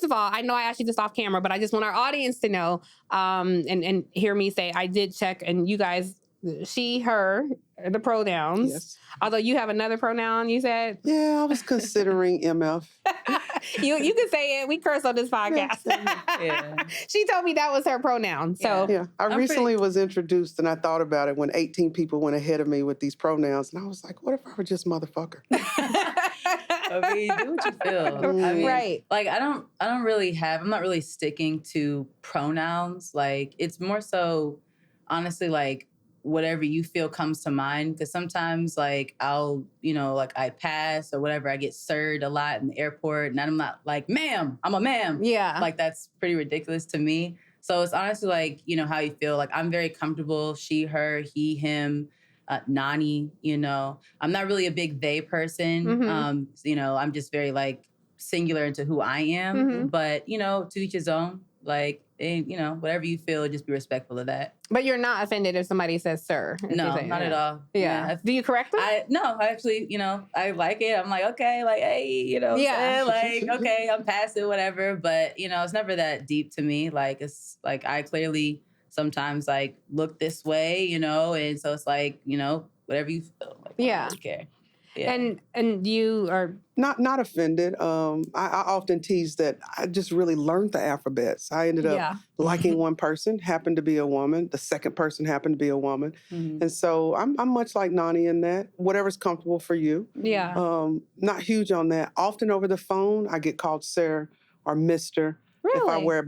first of all, I know I asked you this off camera, but I just want our audience to know and hear me say I did check, and you guys, she, her, the pronouns. Yes. Although you have another pronoun, you said? Yeah, I was considering MF. You can say it. We curse on this podcast. Yeah. She told me that was her pronoun. So Yeah, I recently was introduced, and I thought about it when 18 people went ahead of me with these pronouns, and I was like, what if I were just motherfucker? I mean, do what you feel. I mean, right. Like, I'm not really sticking to pronouns. Like, it's more so, honestly, like, whatever you feel comes to mind. Because sometimes, like, I'll, like, I pass or whatever, I get sirred a lot in the airport, and I'm not like, ma'am, I'm a ma'am. Yeah. Like, that's pretty ridiculous to me. So it's honestly like, how you feel. Like, I'm very comfortable, she, her, he, him, Nani, I'm not really a big they person. Mm-hmm. I'm just very, like, singular into who I am. Mm-hmm. But, to each his own. Like, and, whatever you feel, just be respectful of that. But you're not offended if somebody says sir? No, not at all. Yeah. Do you correct them? I actually, I like it. I'm like, okay, like, hey, Yeah. like, okay, I'm passive, whatever. But, it's never that deep to me. Like, it's like, I clearly sometimes, like, look this way, and so it's like, whatever you feel. Like, I don't really care. Yeah. And you are not offended. I often tease that I just really learned the alphabets. I ended up liking one person, happened to be a woman. The second person happened to be a woman. Mm-hmm. And so I'm much like Nani in that. Whatever's comfortable for you. Yeah. Not huge on that. Often over the phone, I get called Sir or Mr. Really? If I wear a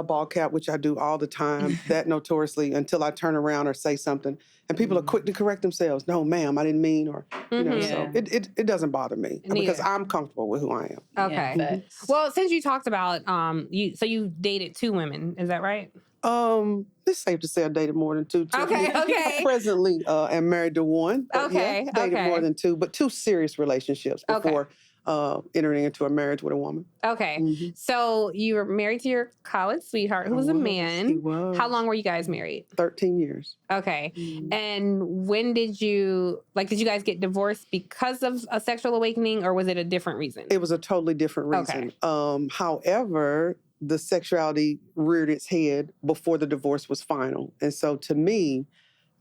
ball cap, which I do all the time, that notoriously, until I turn around or say something. And people are quick to correct themselves. No, ma'am, I didn't mean, or, so it doesn't bother me because I'm comfortable with who I am. Okay. Yeah, well, since you talked about, you dated 2 women, is that right? It's safe to say I dated more than 2. Okay. I presently am married to 1. Okay. Dated more than 2, but 2 serious relationships before entering into a marriage with a woman. Okay. Mm-hmm. So you were married to your college sweetheart, who was a man. He was. How long were you guys married? 13 years. Okay. Mm-hmm. And when did you guys get divorced because of a sexual awakening, or was it a different reason? It was a totally different reason. Okay. However, the sexuality reared its head before the divorce was final. And so to me,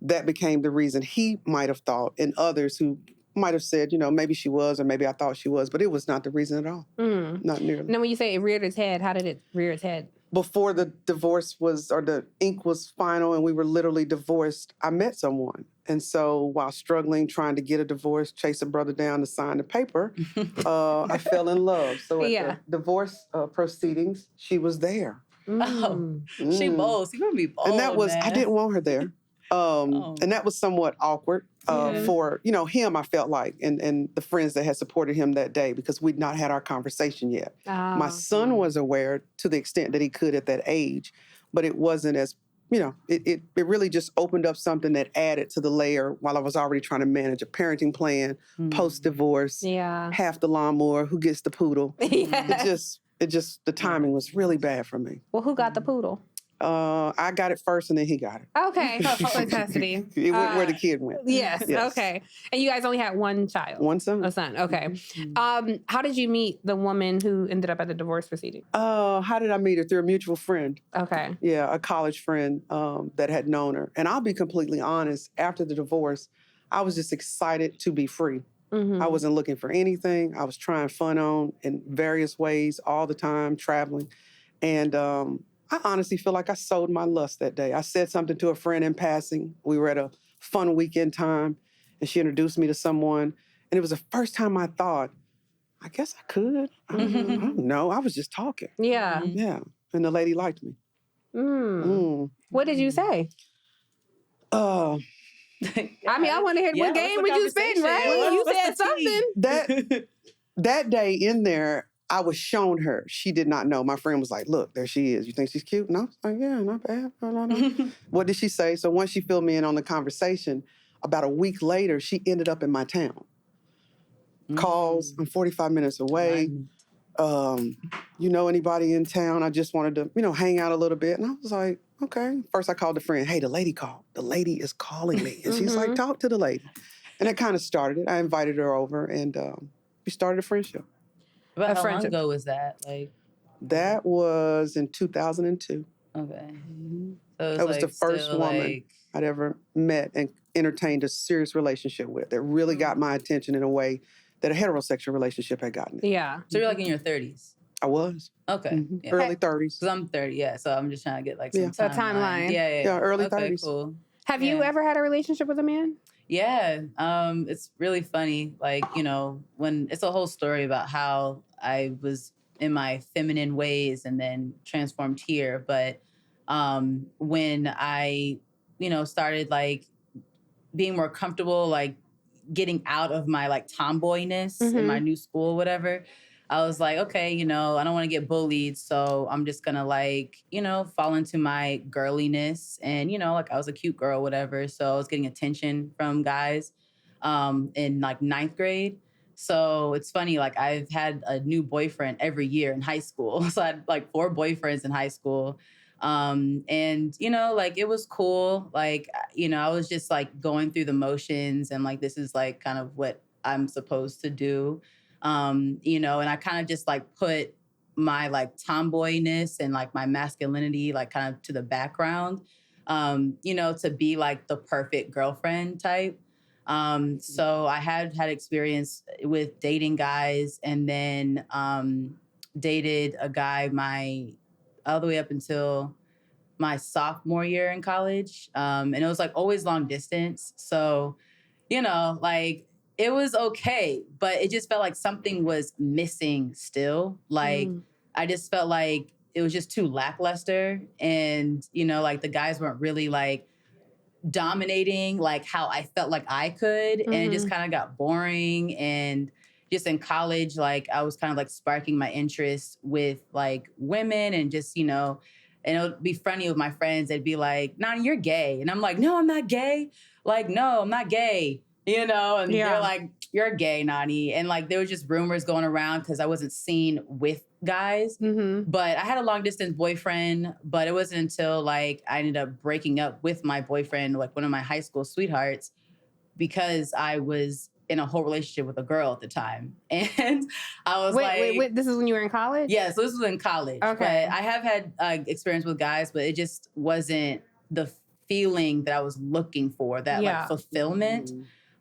that became the reason he might have thought, and others who might have said, maybe she was, or maybe I thought she was, but it was not the reason at all. Not nearly. Now, when you say it reared its head, how did it rear its head? Before the divorce or the ink was final and we were literally divorced, I met someone. And so while struggling, trying to get a divorce, chase a brother down to sign the paper, I fell in love. So at the divorce proceedings, she was there. She bold. She gonna be bold. And that was, man. I didn't want her there. And that was somewhat awkward for, him, I felt like, and the friends that had supported him that day, because we'd not had our conversation yet. My son was aware to the extent that he could at that age, but it wasn't as, it really just opened up something that added to the layer while I was already trying to manage a parenting plan, post-divorce, half the lawnmower, who gets the poodle. It just, the timing was really bad for me. Well, who got the poodle? I got it first, and then he got it. Okay, for custody. It went where the kid went. Yes. Okay. And you guys only had one child? One son. A son. Okay. How did you meet the woman who ended up at the divorce proceeding? How did I meet her? Through a mutual friend. Okay. Yeah, a college friend that had known her. And I'll be completely honest, after the divorce, I was just excited to be free. Mm-hmm. I wasn't looking for anything. I was trying fun on in various ways all the time, traveling. And I honestly feel like I sold my lust that day. I said something to a friend in passing. We were at a fun weekend time, and she introduced me to someone. And it was the first time I thought, I guess I could. I don't know. I was just talking. Yeah. Yeah. And the lady liked me. What did you say? I mean, I want to hear what game would you spin, right? You said something. That day in there, I was shown her. She did not know. My friend was like, look, there she is. You think she's cute? No? Like, yeah, not bad. No. What did she say? So once she filled me in on the conversation, about a week later, she ended up in my town. Calls, I'm 45 minutes away. You know anybody in town? I just wanted to, hang out a little bit. And I was like, okay. First I called a friend. Hey, the lady called. The lady is calling me. And she's like, talk to the lady. And that kind of started it. I invited her over, and we started a friendship. About how long ago was that? That was in 2002. Okay. Mm-hmm. So that was the first woman I'd ever met and entertained a serious relationship with that really got my attention in a way that a heterosexual relationship had gotten it. Yeah. So you're like in your 30s? I was. Okay. Mm-hmm. Yeah. Early 30s. Because I'm 30, yeah. So I'm just trying to get like some timeline. Yeah, early 30s. Okay, cool. Have you ever had a relationship with a man? Yeah. It's really funny. Like, when it's a whole story about how I was in my feminine ways and then transformed here. But when I, started like being more comfortable, like getting out of my like tomboyness in my new school, whatever, I was like, okay, I don't want to get bullied. So I'm just going to like, fall into my girliness. And, like I was a cute girl, whatever. So I was getting attention from guys in like 9th grade. So it's funny, like I've had a new boyfriend every year in high school. So I had like 4 boyfriends in high school. And, like it was cool. Like, I was just like going through the motions and like, this is like kind of what I'm supposed to do. And I kind of just like put my like tomboyness and like my masculinity, like kind of to the background, to be like the perfect girlfriend type. So I had experience with dating guys and then dated a guy all the way up until my sophomore year in college. And it was like always long distance. So, like it was okay, but it just felt like something was missing still. Like I just felt like it was just too lackluster. And, like the guys weren't really like dominating like how I felt like I could. And it just kind of got boring. And just in college, like I was kind of like sparking my interest with like women and just, and it would be funny with my friends. They'd be like, Nani, you're gay. And I'm like, no, I'm not gay. Like, no, I'm not gay. And they're like, you're gay, Nani. And like, there was just rumors going around because I wasn't seen with guys. But I had a long distance boyfriend, but it wasn't until like I ended up breaking up with my boyfriend, like one of my high school sweethearts, because I was in a whole relationship with a girl at the time. And I was wait, this is when you were in college? Yeah, so this was in college. Okay. But I have had experience with guys, but it just wasn't the feeling that I was looking for, that like fulfillment.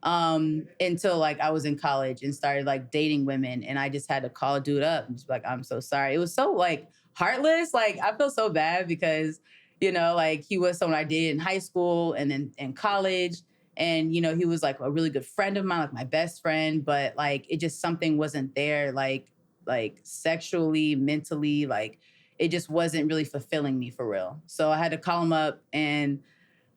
Until like I was in college and started like dating women, and I just had to call a dude up and just be like, I'm so sorry. It was so like heartless. Like I feel so bad because, like he was someone I dated in high school and then in college. And, he was like a really good friend of mine, like my best friend, but like it just something wasn't there, like sexually, mentally, like it just wasn't really fulfilling me for real. So I had to call him up, and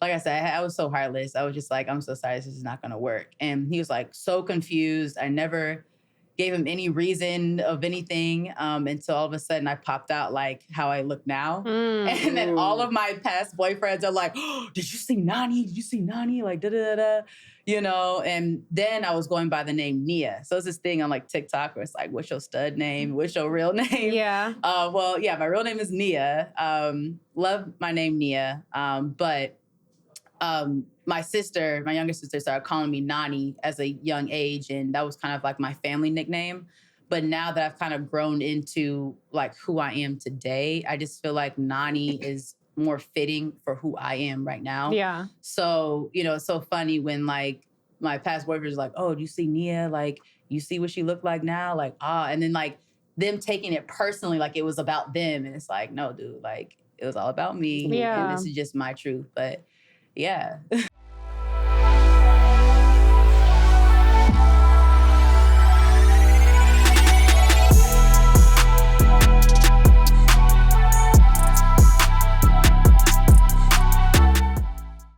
like I said, I was so heartless. I was just like, I'm so sorry, this is not gonna work. And he was like so confused. I never gave him any reason of anything until all of a sudden I popped out like how I look now. And then all of my past boyfriends are like, oh, did you see Nani? Did you see Nani? Like, da-da-da-da. And then I was going by the name Nia. So it's this thing on like TikTok where it's like, what's your stud name? What's your real name? Yeah. Well, yeah, my real name is Nia. Love my name Nia. But my younger sister, started calling me Nani as a young age, and that was kind of like my family nickname. But now that I've kind of grown into like who I am today, I just feel like Nani is more fitting for who I am right now. Yeah. So, it's so funny when like my past boyfriend is like, oh, do you see Nia? Like, you see what she looked like now? Like, and then like them taking it personally, like it was about them. And it's like, no, dude, like it was all about me. Yeah. And this is just my truth. But yeah.